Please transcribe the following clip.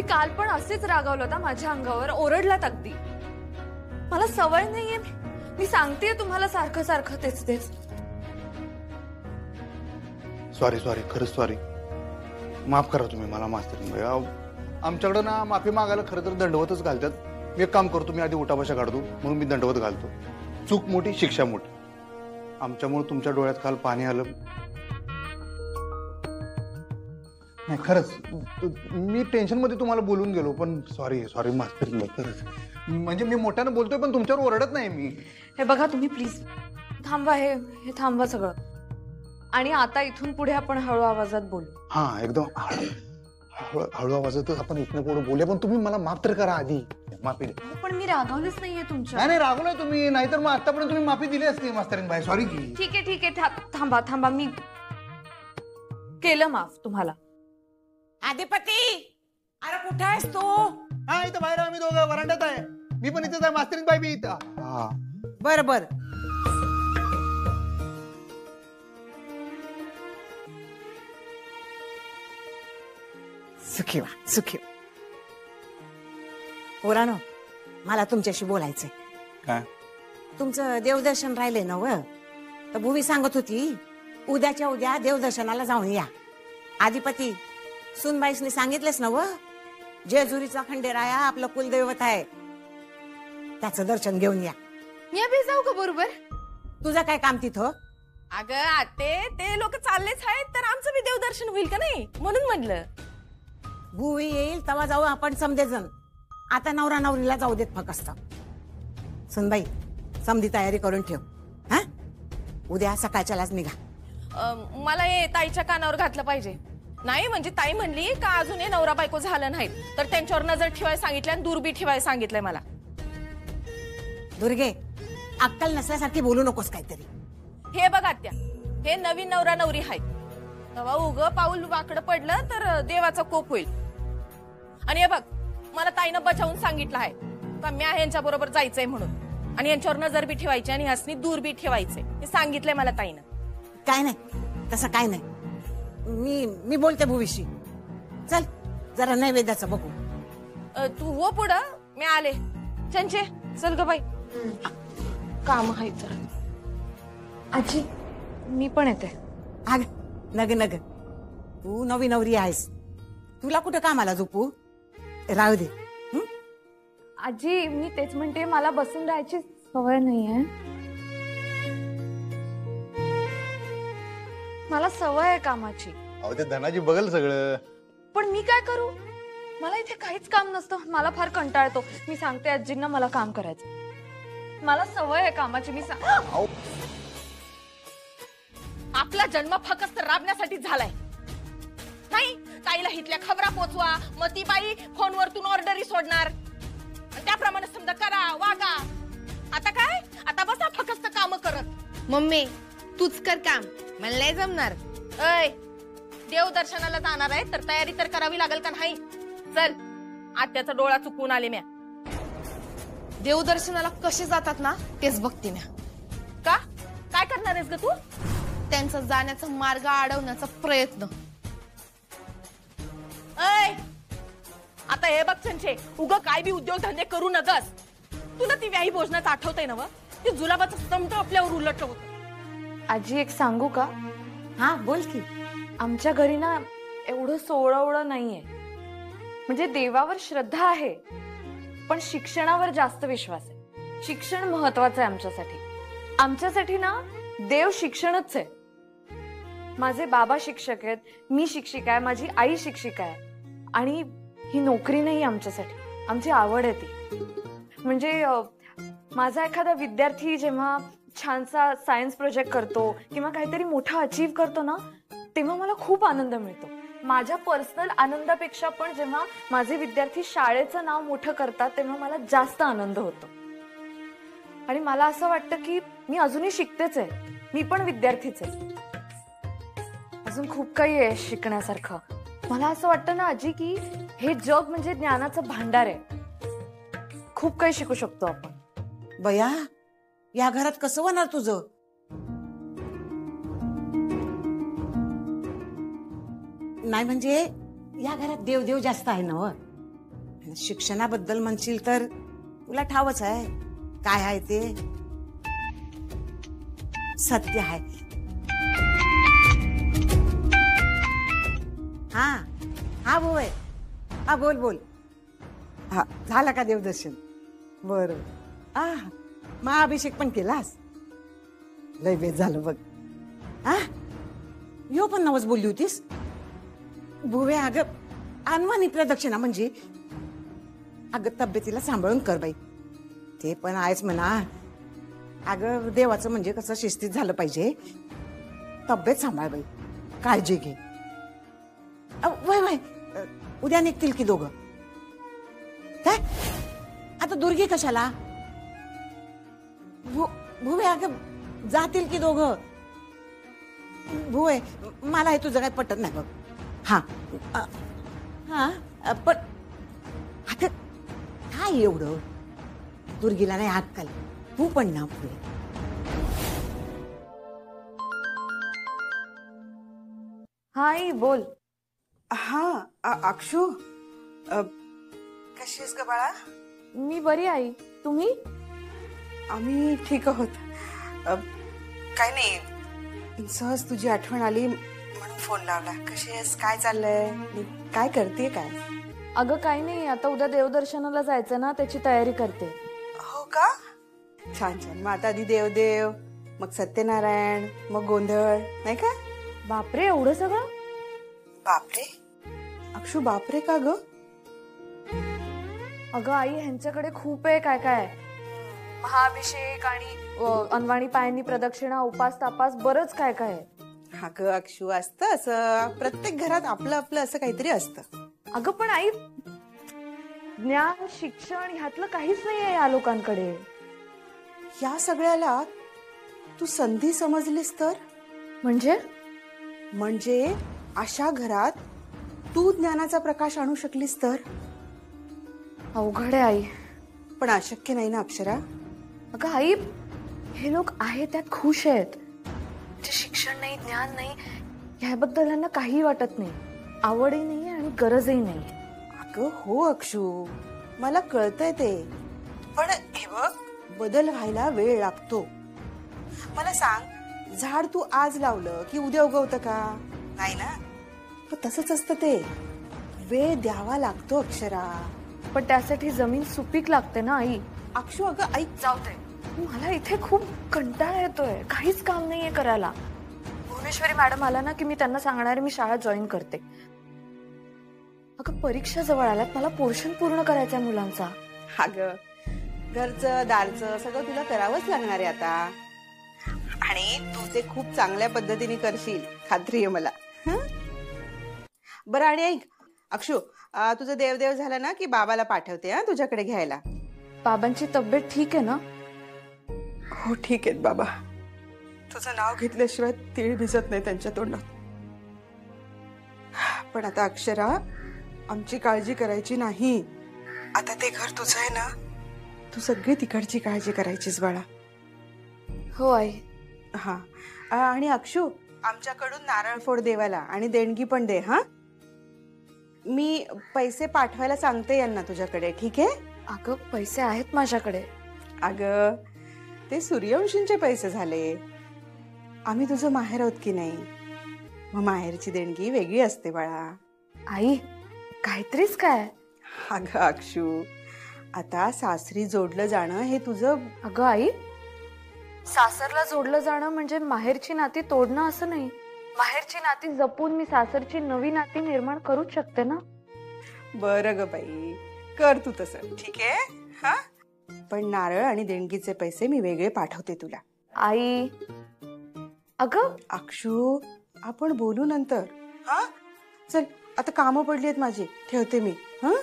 तुम्ही काल पण असेच रागावलं होता माझ्या अंगावर, ओरडलात अगदी. मला सवय नाहीये, मी सांगतेय तुम्हाला सारखं सारखं तेच तेच. सॉरी सॉरी, खरंच सॉरी. माफ करा तुम्ही मला मास्तरीन बाई. आमच्याकडे ना माफी मागायला खरं तर दंडवतच घालतात. मी एक काम करतो, मी आधी उठाबशा काढतो म्हणून मी दंडवत घालतो. चूक मोठी शिक्षा मोठी. आमच्यामुळे तुमच्या डोळ्यात काल पाणी आलं. नाही खरंच मी टेन्शन मध्ये तुम्हाला बोलून गेलो, पण सॉरी सॉरी मास्तरीन बाई, खरंच. म्हणजे मी मोठ्यानं बोलतोय पण तुमच्यावर ओरडत नाही मी. हे बघा तुम्ही प्लीज थांबवा, हे थांबवा सगळं. आणि आता इथून पुढे आपण हळू आवाजात बोलू. हा एकदम हळू आवाजात आपण इथनं पुढे बोलूया. पण तुम्ही मला माफ तर करा आधी. माफी द्या. पण मी रागावलेच नाहीये तुमच्या. नाही रागवलंय तुम्ही, नाहीतर मग आतापर्यंत तुम्ही माफी दिली असती मास्तरीन बाई. सॉरी की. ठीक आहे थांबा थांबा, मी केलं माफ तुम्हाला. आदिपती, अरे कुठे आहेस तू? हा इथं बाहेर आम्ही दोघं वरांड्यात आहे. मी पण इथेच आहे, मास्तरीन बाई बी इथं. हा बर बर. सुखी वा सुखी. पोरानो, मला तुमच्याशी बोलायचंय. काय? तुमचं देवदर्शन राहिले ना व? तर भूवी सांगत होती उद्याच्या उद्या देवदर्शनाला जाऊन या. आदिपती, सुनबाईसने सांगितलेस ना व? जेजुरीचा खंडेराया आपलं कुलदैवत आहे, त्याचं दर्शन घेऊन या. मी अभि जाऊ का बरोबर? तुझं काय काम तिथं? अगं आते, ते लोक चाललेच आहेत तर आमचं बी देवदर्शन होईल का नाही म्हणून म्हटलं. भूवी येईल तेव्हा जाऊ आपण समजेजण. आता नवरा नवरीला जाऊ देत फक्त. सुनबाई, समधी तयारी करून ठेव. हा, उद्या सकाळच्यालाच निघा. मला हे ताईच्या कानावर घातलं पाहिजे. नाही म्हणजे ताई म्हणली का अजून हे नवरा बायको झालं नाहीत तर त्यांच्यावर नजर ठेवायला सांगितलं आणि दूरबी ठेवायला सांगितलंय मला. दुर्गे, अक्कल नसल्यासारखी बोलू नकोस काहीतरी. हे बघ आत्या, हे नवीन नवरा नवरी आहेत. तेव्हा उग पाऊल वाकडं पडलं तर देवाचा कोप होईल. आणि हे बघ, मला ताईनं बचावून सांगितलं आहे का म्या ह्यांच्या बरोबर जायचंय म्हणून, आणि यांच्यावर नजर बी ठेवायची आणि हसनी दूर बी ठेवायचे, हे सांगितलंय मला ताईनं. काय नाही, तसं काय नाही. मी बोलते भूवीशी. चल जरा नैवेद्याचं बघू. तू हो पुढं, मी आले. चंचे चल ग बाई, काम आहे जरा. आजी मी पण येते. अग नग नग, तू नवी नवरी आहेस, तुला कुठं कामाला झोपू? राहू दे. आजी मी तेच म्हणते, मला बसून राहायची सवय नाहीये. मला सवय आहे कामाची. अहो ते धनाजी बघल सगळं. पण मी काय करू? मला इथे काहीच काम नसतं. मला फार कंटाळा येतो. मी सांगते आजींना मला काम करायचं. मला सवय आहे कामाची. मी आपला जन्म फक्त राबण्यासाठी झालाय. नाही, ताईला हितल्या खबरा पोचवा, मग ती बाई फोनवरतून ऑर्डरी सोडणार, त्याप्रमाणे समजा करा वागा. आता काय, आता बसा फक्त काम करत. मम्मी तूच कर काम, मला नाही जमणार. ऐ, देवदर्शनाला जाणार आहे तर तयारी तर करावी लागेल का नाही? चल, आत्याचा डोळा चुकवून आले म्या. देवदर्शनाला कसे जातात ना तेच बघते म्या. का काय करणार आहेस ग तू? त्यांचा जाण्याचा मार्ग अडवण्याचा प्रयत्न. ऐ, आता हे बघ संचे, उग काय बी उद्योगधंदे करू नगस. तुला ती व्याही भोजनाचं आठवतंय ना? ते जुलाबाचं स्तंभ आपल्यावर उलटलं होतं. आजी एक सांगू का? हा बोल की. आमच्या घरी ना एवढं सोवळं नाहीये. म्हणजे देवावर श्रद्धा आहे पण शिक्षणावर जास्त विश्वास आहे. शिक्षण महत्वाचं आहे आमच्यासाठी. आमच्यासाठी ना देव शिक्षणच आहे. माझे बाबा शिक्षक आहेत, मी शिक्षिका आहे, माझी आई शिक्षिका आहे. आणि ही नोकरी नाही आमच्यासाठी, आमची आवड आहे ती. म्हणजे माझा एखादा विद्यार्थी जेव्हा छानसा सायन्स प्रोजेक्ट करतो किंवा काहीतरी मोठं अचीव करतो ना, तेव्हा मला खूप आनंद मिळतो. माझ्या पर्सनल आनंदापेक्षा पण जेव्हा माझे विद्यार्थी शाळेचं नाव मोठं करतात तेव्हा मला जास्त आनंद होतो. आणि मला असं वाटतं की मी अजूनही शिकतेच आहे, मी पण विद्यार्थीच आहे. अजून खूप काही आहे शिकण्यासारखं. मला असं वाटतं ना आजी की हे जग म्हणजे ज्ञानाचं भांडार आहे. खूप काही शिकू शकतो आपण. बया, या घरात कसं होणार तुझं? नाही म्हणजे या घरात देव देव जास्त आहे ना. आणि शिक्षणाबद्दल म्हणशील तर तुला ठावच आहे काय आहे ते सत्य आहे. हा हा बोल हा बोल बोल. हा झाला का देवदर्शन? बर महाअभिषेक पण केलास? लय बेस झालं बघ. हा यो पण नवस बोलली होतीस. भुवे अगं अनवाणी प्रदक्षिणा म्हणजे अगं तब्येतीला सांभाळून कर बाई. ते पण आहेच म्हणा. अगं देवाचं म्हणजे कसं शिस्तीत झालं पाहिजे. तब्येत सांभाळ बाई, काळजी घे. वय वय उद्या निघतील की दोघं? काय आता दुर्गी कशाला? भुवे अगं जातील की दोघं. भुवे मला हे तुझं काय पटत नाही बघ. हा हा पण आता काय एवढं दुर्गीला नाही अक्कल. तू पण ना पुढे. हा आई बोल. हा अक्षू कशी आहेस ग बाळा? मी बरी आई, तुम्ही? आम्ही ठीक आहोत. काय नाही, सहज तुझी आठवण आली म्हणून फोन लावला. कशी आहेस, काय चाललंय, काय करते काय? अगं काही नाही, आता उद्या देवदर्शनाला जायचं ना, त्याची तयारी करते. हो का? छान छान. मग आता आधी देवदेव, मग सत्यनारायण, मग गोंधळ, नाही का? बापरे एवढं सगळं? बापरे अक्षू, बापरे का ग? अगं आई ह्यांच्याकडे खूप आहे काय काय. महाअभिषेक आणि अनवाणी पायांनी प्रदक्षिणा, उपास तापास, बरंच काय काय. हा ग अक्षू, असतं असं. प्रत्येक घरात आपलं आपलं असं काहीतरी असतं. अगं पण आई ज्ञान शिक्षण ह्यातलं काहीच नाहीये या लोकांकडे. या सगळ्याला तू संधी समजलीस तर? म्हणजे अशा घरात तू ज्ञानाचा प्रकाश आणू शकलीस तर? अवघड आहे आई. पण अशक्य नाही ना अक्षरा? अगं आई हे लोक आहे त्यात खुश आहेत. म्हणजे शिक्षण नाही, ज्ञान नाही, ह्याबद्दल यांना काही वाटत नाही. आवडही नाही आणि गरजही नाही. अगं हो अक्षू, मला कळतंय ते. पण हे बघ, बदल व्हायला वेळ लागतो. मला सांग, झाड तू आज लावलं की उद्या उगवतं का? नाही ना. तसंच असतं ते. वेळ द्यावा लागतो अक्षरा. पण त्यासाठी जमीन सुपीक लागते ना आई. अक्षू अगं ऐक, जाऊ दे, मला इथे खूप कंटाळा येतोय. काहीच काम नाहीये करायला. भुवनेश्वरी मॅडम आला ना की मी त्यांना सांगणार मी शाळा जॉईन करते. अगं परीक्षा जवळ आल्यात, मला पोर्शन पूर्ण करायचा मुलांचा. अगं घरचं दारचं सगळं तुला करावंच लागणार आहे आता. आणि तू ते खूप चांगल्या पद्धतीने करशील, खात्री आहे मला. बरं आणि ऐक अक्षू, तुझं देवदेव झालं ना की बाबाला पाठवते हा तुझ्याकडे घ्यायला. बाबांची तब्येत ठीक आहे ना? हो ठीक आहेत बाबा. तुझं नाव घेतल्याशिवाय तीळ भिजत नाही त्यांच्या तोंडात. पण आता अक्षरा, आमची काळजी करायची नाही. आता ते घर तुझं आहे ना, तू सगळी तिकडची काळजी करायचीस बाळा. हो आई. हा आणि अक्षू, आमच्याकडून नारळ फोड देवाला आणि देणगी पण दे. हा मी पैसे पाठवायला सांगते यांना तुझ्याकडे, ठीक आहे? अगं पैसे आहेत माझ्याकडे. अगं ते सूर्यवंशींचे पैसे झाले. आम्ही तुझं माहेर आहोत की नाही, मग माहेरची देणगी वेगळी असते बाळा. आई काहीतरीच काय. अगं अक्षू, आता सासरी जोडलं जाणं हे तुझं. अगं आई, सासरला जोडलं जाणं म्हणजे माहेरची नाती तोडणं असं नाही. माहेरची नाती जपून मी सासरची नवी नाती निर्माण करूच शकते ना. बरं ग बाई, कर तू तसं, ठीक आहे? हा पण नारळ आणि देणगीचे पैसे मी वेगळे पाठवते तुला. आई अगं अक्षू, आपण बोलू नंतर. हा चल, आता कामं पडली आहेत माझी, ठेवते मी. हा